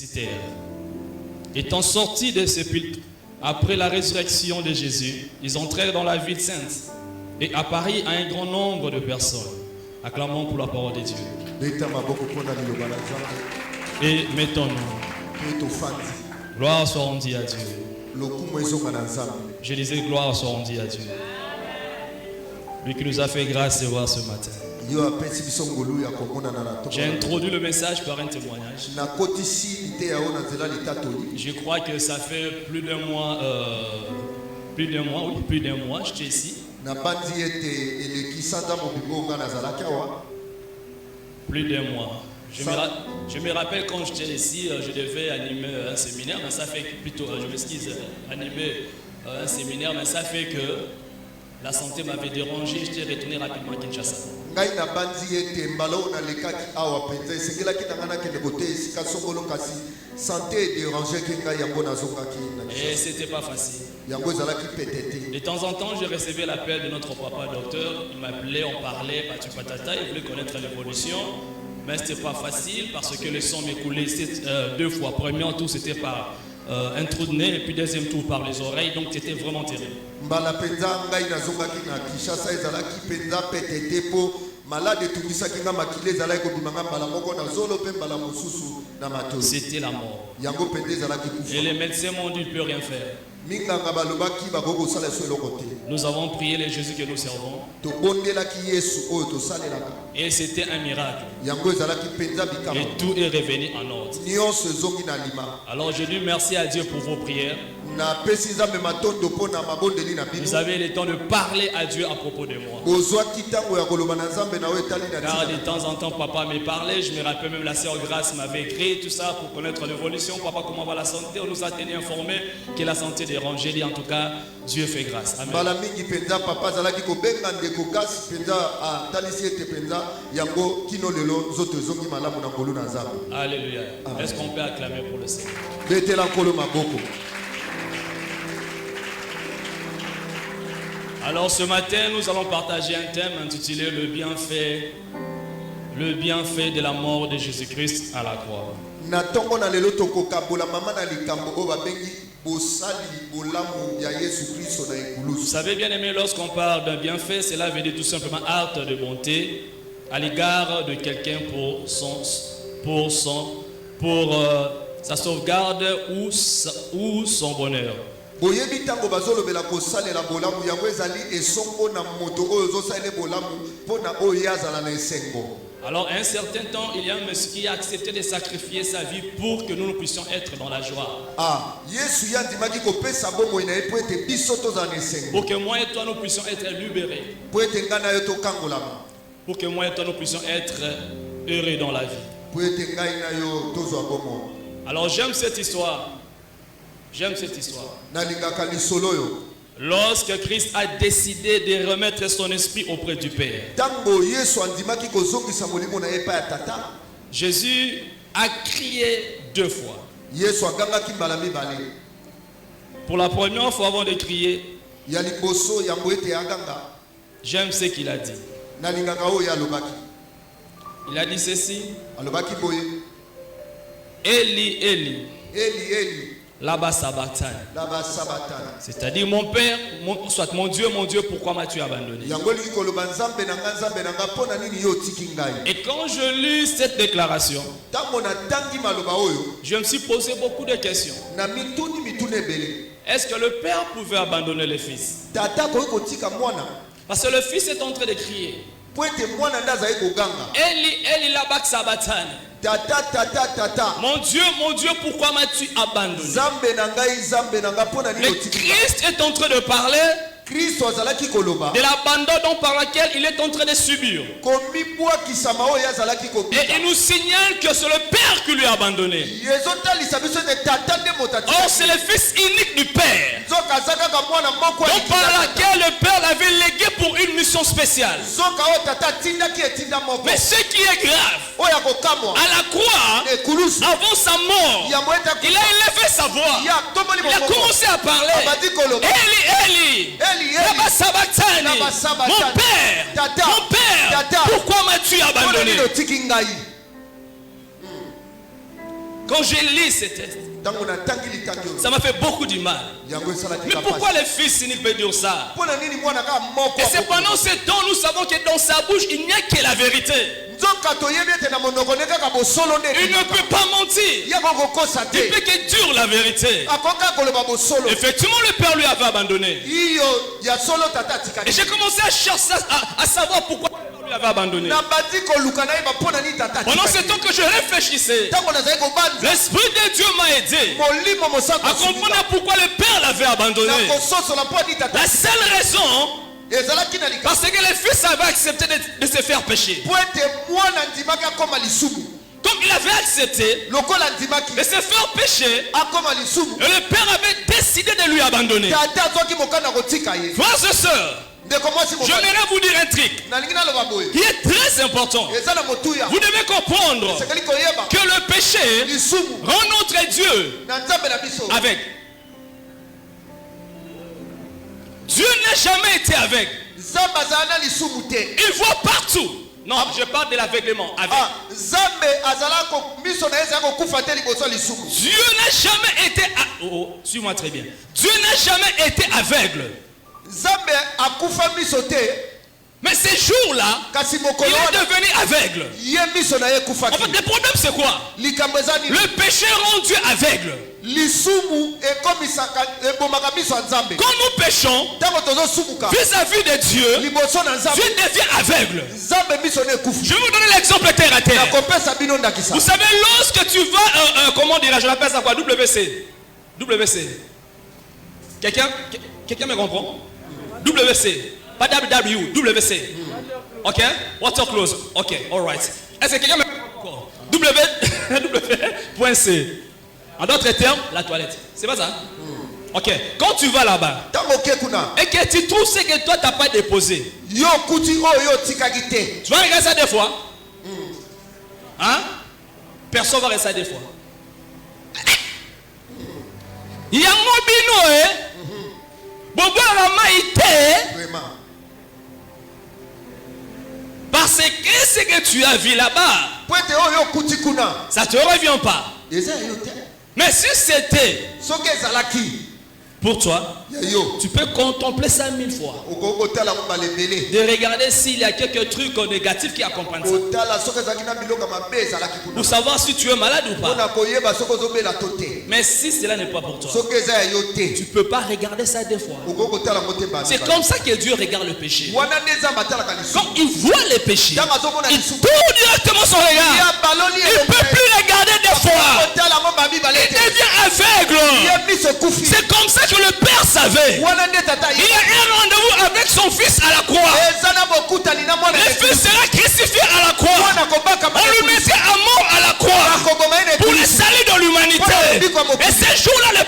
ressuscitèrent. Étant sortis des sépulcres, après la résurrection de Jésus, ils entrèrent dans la ville sainte et apparurent à un grand nombre de personnes. Acclamons pour la parole de Dieu. Et mettons-nous. Gloire soit rendue à Dieu. Je disais gloire soit rendue à Dieu. Lui qui nous a fait grâce de voir ce matin. J'ai introduit le message par un témoignage. Je crois que ça fait plus d'un mois, plus d'un mois, j'étais ici. Plus d'un mois. Je me rappelle quand j'étais ici, je devais animer un séminaire, mais ça fait plutôt, je m'excuse, animer un séminaire, mais ça fait que la santé m'avait dérangé, j'étais retourné rapidement à Kinshasa. Et c'était pas facile. De temps en temps, je recevais l'appel de notre papa docteur. Il m'appelait, on parlait, patata, il voulait connaître l'évolution. Mais c'était pas facile parce que le sang m'écoulait deux fois. Premier tour, c'était par un trou de nez et puis deuxième tour par les oreilles. Donc c'était vraiment terrible. C'était la mort. Et les médecins m'ont dit il ne peut rien faire. Nous avons prié les Jésus que nous servons. Et c'était un miracle. Et tout est revenu en ordre. Alors je dis merci à Dieu pour vos prières. Vous avez le temps de parler à Dieu à propos de moi. Car de temps en temps, papa me parlait. Je me rappelle même la sœur Grâce m'avait écrit tout ça pour connaître l'évolution. Papa, comment va la santé? On nous a tenu informés que la santé dérange. J'ai dit en tout cas, Dieu fait grâce. Amen. Alléluia. Est-ce qu'on peut acclamer pour le Seigneur? Alors ce matin, nous allons partager un thème intitulé le bienfait de la mort de Jésus-Christ à la croix. Vous savez bien aimé, lorsqu'on parle d'un bienfait, cela veut dire tout simplement acte de bonté à l'égard de quelqu'un pour sa sauvegarde ou son bonheur. Alors, à un certain temps, il y a un monsieur qui a accepté de sacrifier sa vie pour que nous puissions être dans la joie. Pour que moi et toi, nous puissions être libérés. Pour que moi et toi, nous puissions être heureux dans la vie. Alors, j'aime cette histoire. Lorsque Christ a décidé de remettre son esprit auprès du Père, Jésus a crié deux fois. Pour la première fois avant de crier, j'aime ce qu'il a dit. Il a dit ceci. Eli, Eli. Eli, Eli. Laba Sabatana. C'est-à-dire mon Père, soit mon Dieu, pourquoi m'as-tu abandonné? Et quand je lis cette déclaration, je me suis posé beaucoup de questions. Est-ce que le Père pouvait abandonner le Fils? Parce que le Fils est en train de crier. Eli, Eli, Laba Sabatana. Mon Dieu, pourquoi m'as-tu abandonné? Le Christ est en train de parler de l'abandon par lequel il est en train de subir. Et il nous signale que c'est le Père qui lui a abandonné. Or, c'est le Fils unique du Père. Donc, par laquelle le Père l'avait légué pour une mission spéciale. Mais ce qui est grave, à la croix, avant sa mort, il a élevé sa voix. Il a commencé à parler. Eli, Eli. Mon Père, pourquoi m'as-tu abandonné? Quand j'ai lu ces textes, ça m'a fait beaucoup du mal. Mais pourquoi le Fils unique peut dire ça? Et c'est pendant ce temps, nous savons que dans sa bouche, il n'y a que la vérité. Il ne peut pas mentir. Il peut que dire la vérité. Effectivement, le Père lui avait abandonné. Et j'ai commencé à chercher, à savoir pourquoi le Père lui avait abandonné. Pendant ce temps que je réfléchissais, l'Esprit de Dieu m'a aidé à comprendre pourquoi le Père l'avait abandonné. La seule raison, parce que le Fils avait accepté de se faire pécher. Comme il avait accepté de se faire pécher, et le Père avait décidé de lui abandonner. Frères et sœurs, j'aimerais vous dire un truc qui est très important. Vous devez comprendre que le péché rend notre Dieu aveugle. Dieu n'a jamais été aveugle. Il voit partout. Non, je parle de l'aveuglement. Dieu n'a jamais été... suis-moi très bien. Dieu n'a jamais été aveugle. Mais ces jours-là, il est devenu aveugle. En fait, le problème c'est quoi? Le péché rend Dieu aveugle. Quand nous péchons vis-à-vis de Dieu, Dieu devient aveugle. Je vais vous donner l'exemple terre à terre. Vous savez, lorsque tu vas, comment dirais-je, l'appelle ça quoi? WC. Quelqu'un me comprend? WC. Pas WW, WC. Ok? Water close. Ok, alright. Est-ce que quelqu'un me comprend? W.C. En d'autres termes, la toilette. C'est pas ça? Ok. Quand tu vas là-bas et que tu trouves ce que toi tu n'as pas déposé, tu vas regarder ça des fois? Hein? Personne va regarder ça des fois. Il y a un mobino, Bobo la maïté. Parce que ce que tu as vu là-bas, ça ne te revient pas. Mais si c'était pour toi, tu peux contempler ça 1000 fois. De regarder s'il y a quelques trucs négatifs qui accompagnent ça. Pour savoir si tu es malade ou pas. Mais si cela n'est pas pour toi, tu ne peux pas regarder ça des fois. C'est comme ça que Dieu regarde le péché. Quand il voit le péché, il tourne directement son regard. Il ne peut plus regarder des fois. Il devient aveugle. C'est comme ça que le Père savait. Il y a un rendez-vous avec son Fils à la croix. Le Fils sera crucifié à la croix. On lui mettait à mort à la croix pour le salut de l'humanité. Et ce jour-là, le